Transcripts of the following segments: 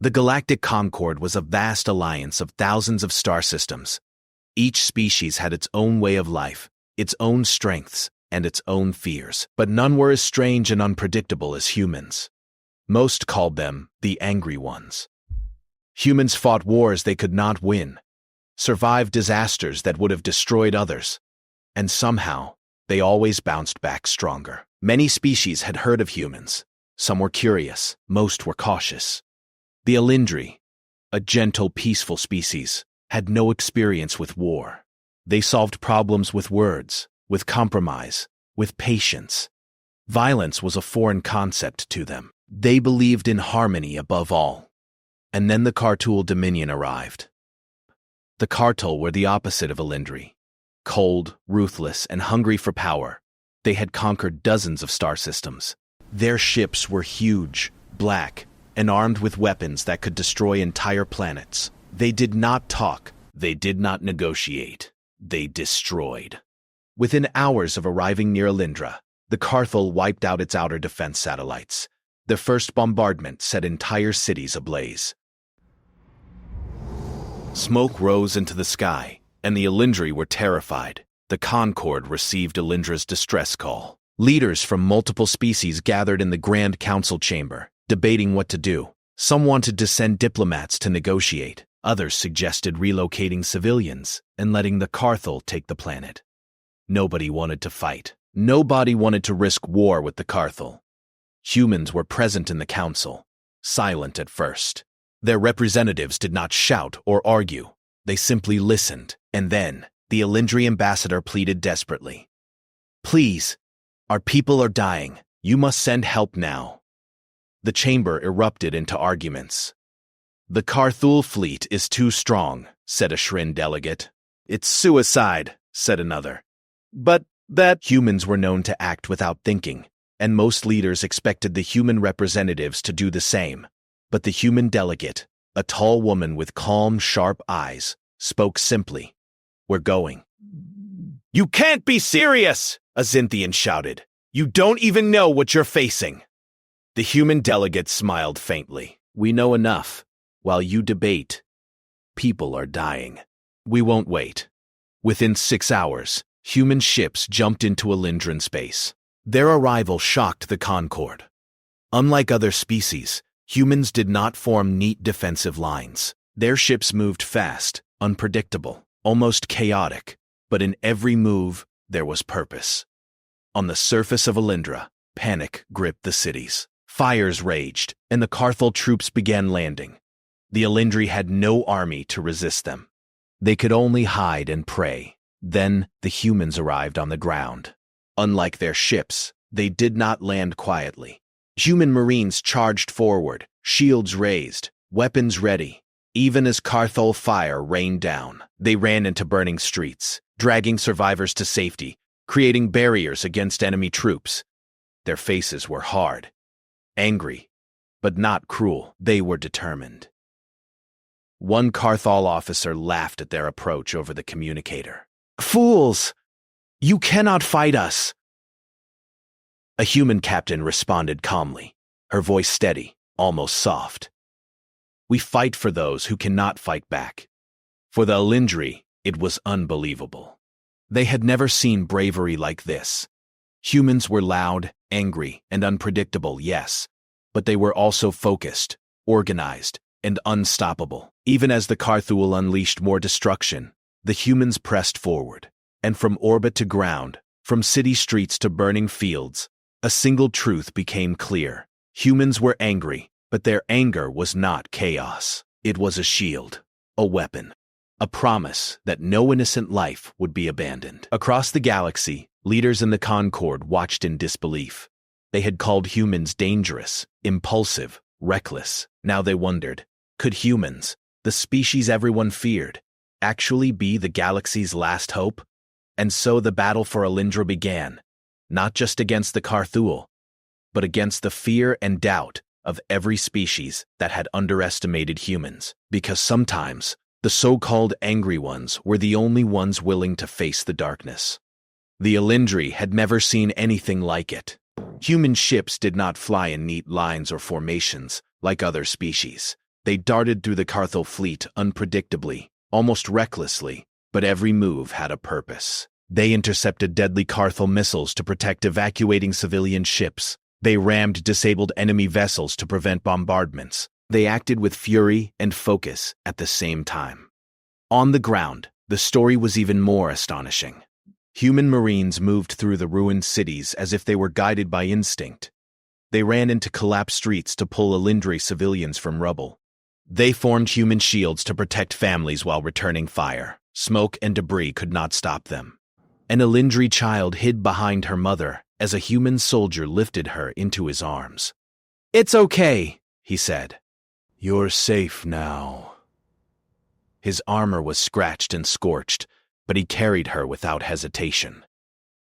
The Galactic Concord was a vast alliance of thousands of star systems. Each species had its own way of life, its own strengths, and its own fears, but none were as strange and unpredictable as humans. Most called them the Angry Ones. Humans fought wars they could not win, survived disasters that would have destroyed others, and somehow they always bounced back stronger. Many species had heard of humans. Some were curious, most were cautious. The Alindri, a gentle, peaceful species, had no experience with war. They solved problems with words, with compromise, with patience. Violence was a foreign concept to them. They believed in harmony above all. And then the Kartul Dominion arrived. The Kartul were the opposite of Alindri. Cold, ruthless, and hungry for power, they had conquered dozens of star systems. Their ships were huge, black, and armed with weapons that could destroy entire planets. They did not talk. They did not negotiate. They destroyed. Within hours of arriving near Alindra, the Karthul wiped out its outer defense satellites. The first bombardment set entire cities ablaze. Smoke rose into the sky, and the Alindri were terrified. The Concord received Alindra's distress call. Leaders from multiple species gathered in the Grand Council chamber, debating what to do. Some wanted to send diplomats to negotiate. Others suggested relocating civilians and letting the Karthul take the planet. Nobody wanted to fight. Nobody wanted to risk war with the Karthul. Humans were present in the council, silent at first. Their representatives did not shout or argue. They simply listened, and then the Alindri ambassador pleaded desperately. "Please, our people are dying. You must send help now." The chamber erupted into arguments. "The Karthul fleet is too strong," said a Shrin delegate. "It's suicide," said another. But that humans were known to act without thinking, and most leaders expected the human representatives to do the same. But the human delegate, a tall woman with calm, sharp eyes, spoke simply. "We're going." "You can't be serious!" a Xinthian shouted. "You don't even know what you're facing." The human delegate smiled faintly. "We know enough. While you debate, people are dying. We won't wait." Within 6 hours, human ships jumped into Alindran space. Their arrival shocked the Concord. Unlike other species, humans did not form neat defensive lines. Their ships moved fast, unpredictable, almost chaotic, but in every move there was purpose. On the surface of Alindra, panic gripped the cities. Fires raged, and the Karthul troops began landing. The Alindri had no army to resist them. They could only hide and pray. Then the humans arrived on the ground. Unlike their ships, they did not land quietly. Human marines charged forward, shields raised, weapons ready. Even as Karthul fire rained down, they ran into burning streets, dragging survivors to safety, creating barriers against enemy troops. Their faces were hard, angry, but not cruel. They were determined. One Karthul officer laughed at their approach over the communicator. "Fools! You cannot fight us!" A human captain responded calmly, her voice steady, almost soft. "We fight for those who cannot fight back." For the Alindri, it was unbelievable. They had never seen bravery like this. Humans were loud, angry, and unpredictable, yes, but they were also focused, organized, and unstoppable. Even as the Karthul unleashed more destruction, the humans pressed forward. And from orbit to ground, from city streets to burning fields, a single truth became clear. Humans were angry, but their anger was not chaos. It was a shield, a weapon, a promise that no innocent life would be abandoned. Across the galaxy, leaders in the Concord watched in disbelief. They had called humans dangerous, impulsive, reckless. Now they wondered, could humans, the species everyone feared, actually be the galaxy's last hope? And so the battle for Alindra began, not just against the Karthul, but against the fear and doubt of every species that had underestimated humans, because sometimes the so-called angry ones were the only ones willing to face the darkness. The Alindri had never seen anything like it. Human ships did not fly in neat lines or formations like other species. They darted through the Carthel fleet unpredictably, almost recklessly, but every move had a purpose. They intercepted deadly Carthel missiles to protect evacuating civilian ships. They rammed disabled enemy vessels to prevent bombardments. They acted with fury and focus at the same time. On the ground, the story was even more astonishing. Human Marines moved through the ruined cities as if they were guided by instinct. They ran into collapsed streets to pull Alindri civilians from rubble. They formed human shields to protect families while returning fire. Smoke and debris could not stop them. An Alindri child hid behind her mother as a human soldier lifted her into his arms. "It's okay," he said. "You're safe now." His armor was scratched and scorched, but he carried her without hesitation.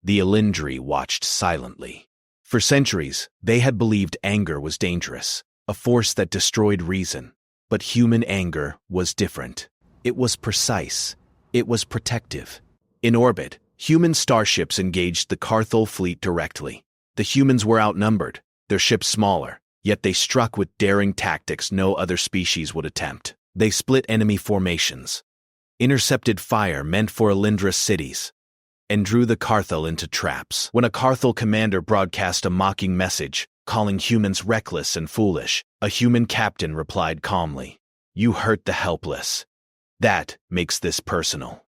The Alindri watched silently. For centuries, they had believed anger was dangerous, a force that destroyed reason. But human anger was different. It was precise. It was protective. In orbit, human starships engaged the Carthel fleet directly. The humans were outnumbered, their ships smaller, yet they struck with daring tactics no other species would attempt. They split enemy formations, intercepted fire meant for Alindra's cities, and drew the Carthel into traps. When a Carthel commander broadcast a mocking message, calling humans reckless and foolish, a human captain replied calmly, "You hurt the helpless. That makes this personal."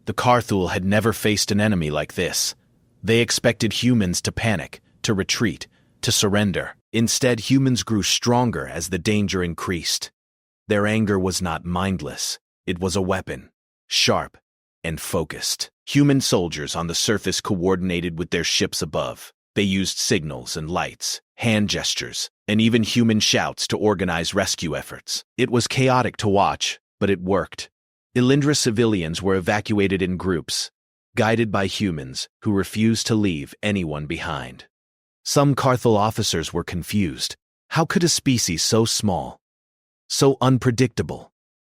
The Carthul had never faced an enemy like this. They expected humans to panic, to retreat, to surrender. Instead, humans grew stronger as the danger increased. Their anger was not mindless. It was a weapon, sharp and focused. Human soldiers on the surface coordinated with their ships above. They used signals and lights, hand gestures, and even human shouts to organize rescue efforts. It was chaotic to watch, but it worked. Alindra civilians were evacuated in groups, guided by humans who refused to leave anyone behind. Some Carthel officers were confused. How could a species so small, so unpredictable,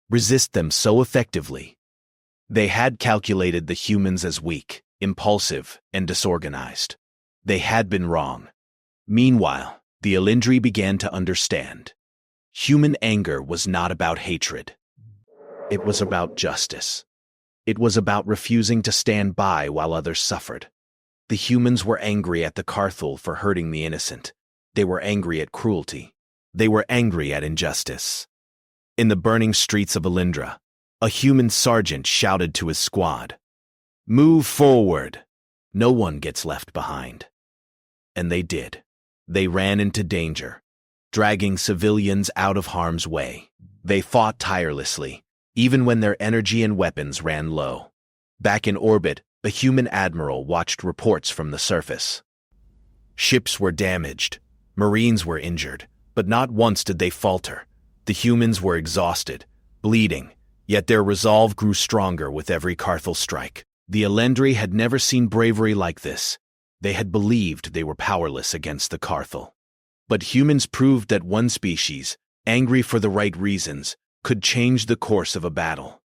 resist them so effectively? They had calculated the humans as weak, impulsive, and disorganized. They had been wrong. Meanwhile, the Alindri began to understand. Human anger was not about hatred. It was about justice. It was about refusing to stand by while others suffered. The humans were angry at the Carthul for hurting the innocent. They were angry at cruelty. They were angry at injustice. In the burning streets of Alindra, a human sergeant shouted to his squad, "Move forward! No one gets left behind." And they did. They ran into danger, dragging civilians out of harm's way. They fought tirelessly, even when their energy and weapons ran low. Back in orbit, a human admiral watched reports from the surface. Ships were damaged, Marines were injured, but not once did they falter. The humans were exhausted, bleeding, yet their resolve grew stronger with every Carthel strike. The Alindri had never seen bravery like this. They had believed they were powerless against the Carthel. But humans proved that one species, angry for the right reasons, could change the course of a battle.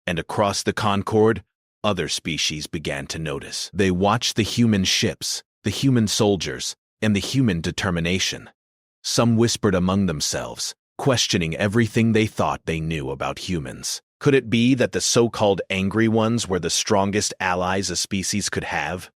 And across the Concord, other species began to notice. They watched the human ships, the human soldiers, and the human determination. Some whispered among themselves, questioning everything they thought they knew about humans. Could it be that the so-called angry ones were the strongest allies a species could have?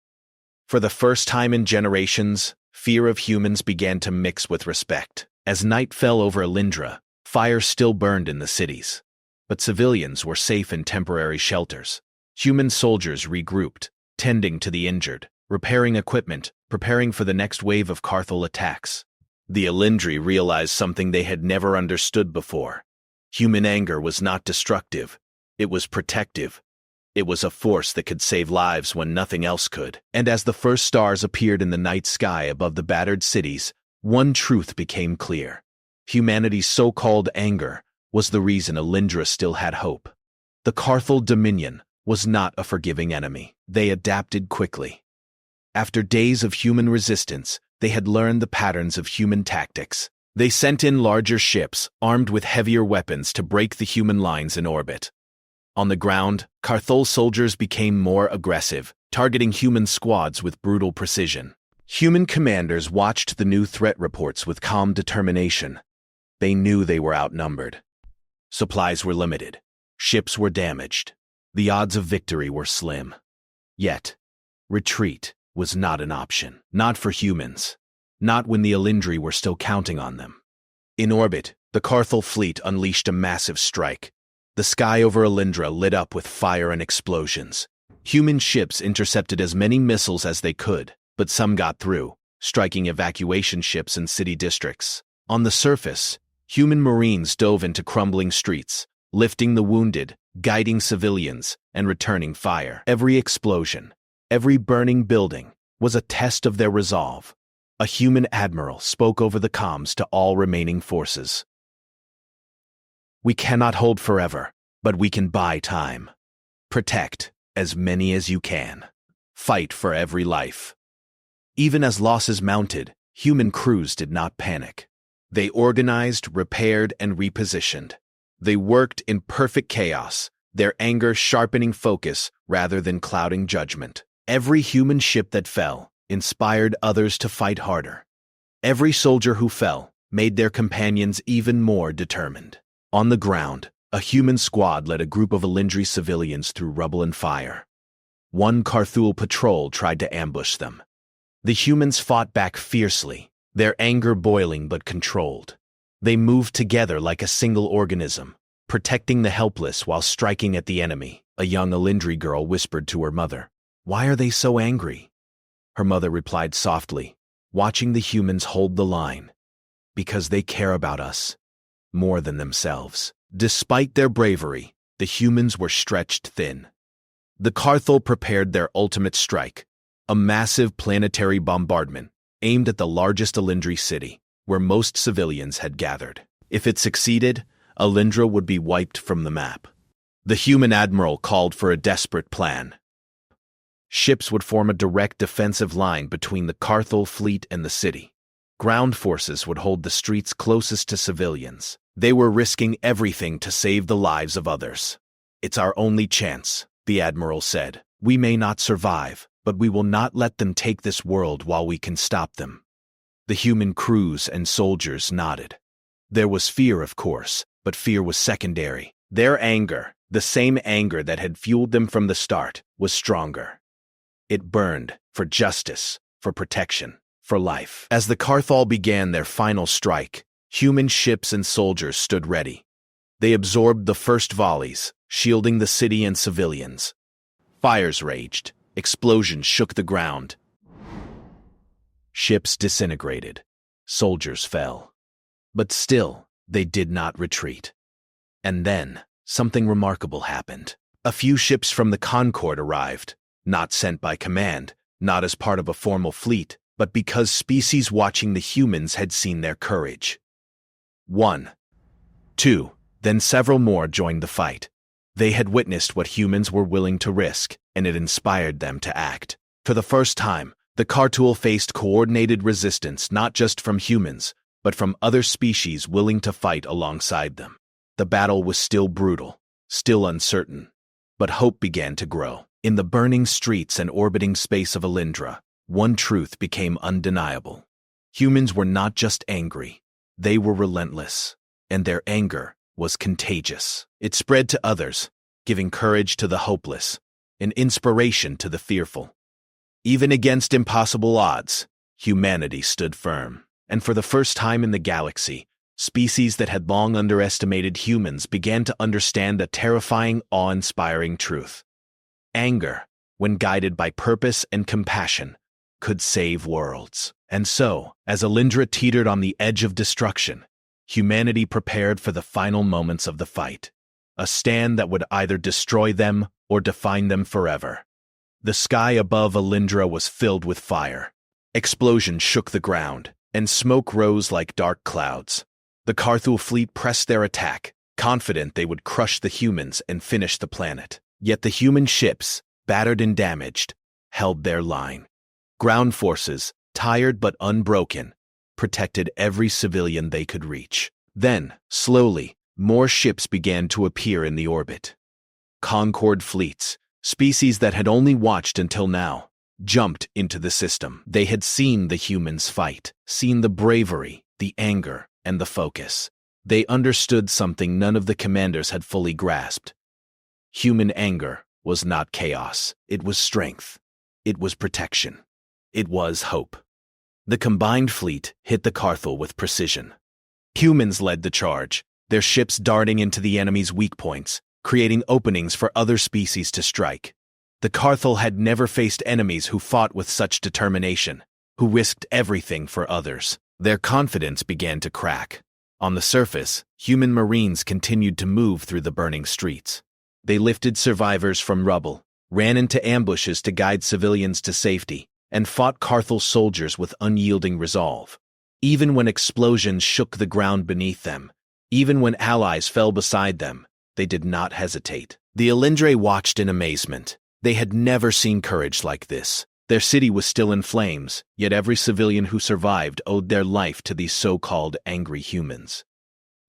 For the first time in generations, fear of humans began to mix with respect. As night fell over Alindra, fire still burned in the cities, but civilians were safe in temporary shelters. Human soldiers regrouped, tending to the injured, repairing equipment, preparing for the next wave of Carthel attacks. The Alindri realized something they had never understood before. Human anger was not destructive. It was protective. It was a force that could save lives when nothing else could. And as the first stars appeared in the night sky above the battered cities, one truth became clear. Humanity's so-called anger was the reason Alindra still had hope. The Carthel Dominion was not a forgiving enemy. They adapted quickly. After days of human resistance, they had learned the patterns of human tactics. They sent in larger ships, armed with heavier weapons to break the human lines in orbit. On the ground, Carthel soldiers became more aggressive, targeting human squads with brutal precision. Human commanders watched the new threat reports with calm determination. They knew they were outnumbered. Supplies were limited. Ships were damaged. The odds of victory were slim. Yet, retreat was not an option. Not for humans. Not when the Alindri were still counting on them. In orbit, the Carthel fleet unleashed a massive strike. The sky over Alindra lit up with fire and explosions. Human ships intercepted as many missiles as they could, but some got through, striking evacuation ships in city districts. On the surface, human marines dove into crumbling streets, lifting the wounded, guiding civilians, and returning fire. Every explosion, every burning building, was a test of their resolve. A human admiral spoke over the comms to all remaining forces. "We cannot hold forever, but we can buy time. Protect as many as you can. Fight for every life." Even as losses mounted, human crews did not panic. They organized, repaired, and repositioned. They worked in perfect chaos, their anger sharpening focus rather than clouding judgment. Every human ship that fell inspired others to fight harder. Every soldier who fell made their companions even more determined. On the ground, a human squad led a group of Alindri civilians through rubble and fire. One Carthul patrol tried to ambush them. The humans fought back fiercely, their anger boiling but controlled. They moved together like a single organism, protecting the helpless while striking at the enemy. A young Alindri girl whispered to her mother, "Why are they so angry?" Her mother replied softly, watching the humans hold the line. "Because they care about us more than themselves." Despite their bravery, the humans were stretched thin. The Carthul prepared their ultimate strike, a massive planetary bombardment aimed at the largest Alindri city, where most civilians had gathered. If it succeeded, Alindra would be wiped from the map. The human admiral called for a desperate plan. Ships would form a direct defensive line between the Carthul fleet and the city. Ground forces would hold the streets closest to civilians. They were risking everything to save the lives of others. "It's our only chance," the admiral said. "We may not survive, but we will not let them take this world while we can stop them." The human crews and soldiers nodded. There was fear, of course, but fear was secondary. Their anger, the same anger that had fueled them from the start, was stronger. It burned for justice, for protection, for life. As the Carthul began their final strike, human ships and soldiers stood ready. They absorbed the first volleys, shielding the city and civilians. Fires raged. Explosions shook the ground. Ships disintegrated. Soldiers fell. But still, they did not retreat. And then, something remarkable happened. A few ships from the Concord arrived, not sent by command, not as part of a formal fleet, but because species watching the humans had seen their courage. 1, 2, then several more joined the fight. They had witnessed what humans were willing to risk, and it inspired them to act. For the first time, the Carthul faced coordinated resistance not just from humans, but from other species willing to fight alongside them. The battle was still brutal, still uncertain, but hope began to grow. In the burning streets and orbiting space of Alindra, one truth became undeniable. Humans were not just angry, they were relentless, and their anger was contagious. It spread to others, giving courage to the hopeless, and inspiration to the fearful. Even against impossible odds, humanity stood firm. And for the first time in the galaxy, species that had long underestimated humans began to understand a terrifying, awe-inspiring truth. Anger, when guided by purpose and compassion, could save worlds. And so, as Alindra teetered on the edge of destruction, humanity prepared for the final moments of the fight, a stand that would either destroy them or define them forever. The sky above Alindra was filled with fire. Explosions shook the ground, and smoke rose like dark clouds. The Carthul fleet pressed their attack, confident they would crush the humans and finish the planet. Yet the human ships, battered and damaged, held their line. Ground forces, tired but unbroken, protected every civilian they could reach. Then, slowly, more ships began to appear in the orbit. Concord fleets, species that had only watched until now, jumped into the system. They had seen the humans fight, seen the bravery, the anger, and the focus. They understood something none of the commanders had fully grasped. Human anger was not chaos. It was strength. It was protection. It was hope. The combined fleet hit the Carthel with precision. Humans led the charge, their ships darting into the enemy's weak points, creating openings for other species to strike. The Carthel had never faced enemies who fought with such determination, who risked everything for others. Their confidence began to crack. On the surface, human marines continued to move through the burning streets. They lifted survivors from rubble, ran into ambushes to guide civilians to safety, and fought Carthel soldiers with unyielding resolve. Even when explosions shook the ground beneath them, even when allies fell beside them, they did not hesitate. The Elindre watched in amazement. They had never seen courage like this. Their city was still in flames, yet every civilian who survived owed their life to these so-called angry humans.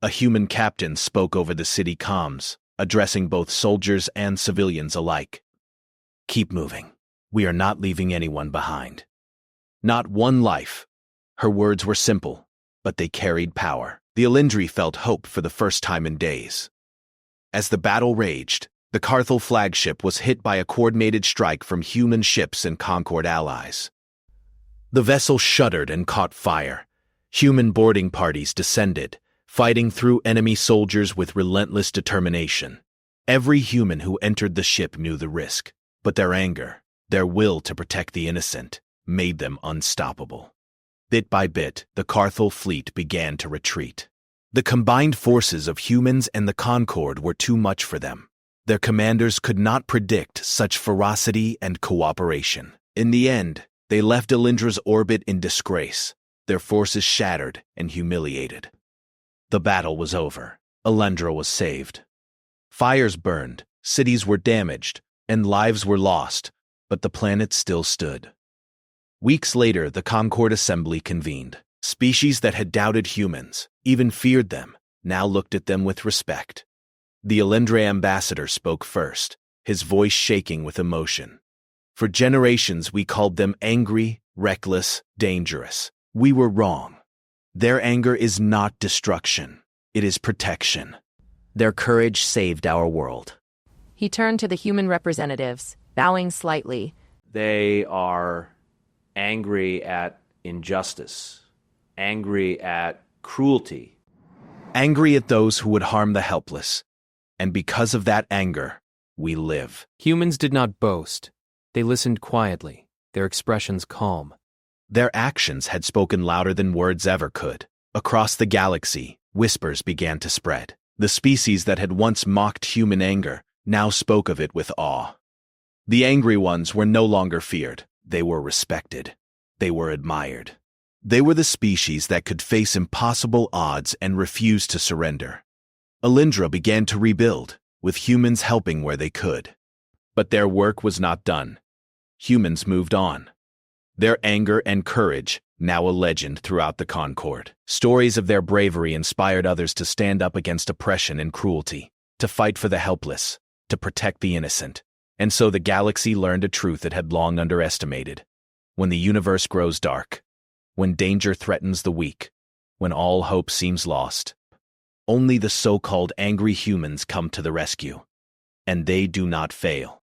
A human captain spoke over the city comms, addressing both soldiers and civilians alike. "Keep moving. We are not leaving anyone behind. Not one life." Her words were simple, but they carried power. The Elindre felt hope for the first time in days. As the battle raged, the Carthel flagship was hit by a coordinated strike from human ships and Concord allies. The vessel shuddered and caught fire. Human boarding parties descended, fighting through enemy soldiers with relentless determination. Every human who entered the ship knew the risk, but their anger, their will to protect the innocent, made them unstoppable. Bit by bit, the Carthel fleet began to retreat. The combined forces of humans and the Concord were too much for them. Their commanders could not predict such ferocity and cooperation. In the end, they left Elindra's orbit in disgrace, their forces shattered and humiliated. The battle was over. Elindra was saved. Fires burned, cities were damaged, and lives were lost, but the planet still stood. Weeks later, the Concord Assembly convened. Species that had doubted humans, even feared them, now looked at them with respect. The Elindre ambassador spoke first, his voice shaking with emotion. "For generations we called them angry, reckless, dangerous. We were wrong. Their anger is not destruction. It is protection. Their courage saved our world." He turned to the human representatives, bowing slightly. They are angry at injustice, angry at cruelty. Angry at those who would harm the helpless. And because of that anger, we live. Humans did not boast. They listened quietly, their expressions calm. Their actions had spoken louder than words ever could. Across the galaxy, whispers began to spread. The species that had once mocked human anger now spoke of it with awe. The angry ones were no longer feared. They were respected. They were admired. They were the species that could face impossible odds and refuse to surrender. Elindra began to rebuild, with humans helping where they could. But their work was not done. Humans moved on. Their anger and courage, now a legend throughout the Concord. Stories of their bravery inspired others to stand up against oppression and cruelty, to fight for the helpless, to protect the innocent. And so the galaxy learned a truth it had long underestimated. When the universe grows dark, when danger threatens the weak, when all hope seems lost, only the so-called angry humans come to the rescue. And they do not fail.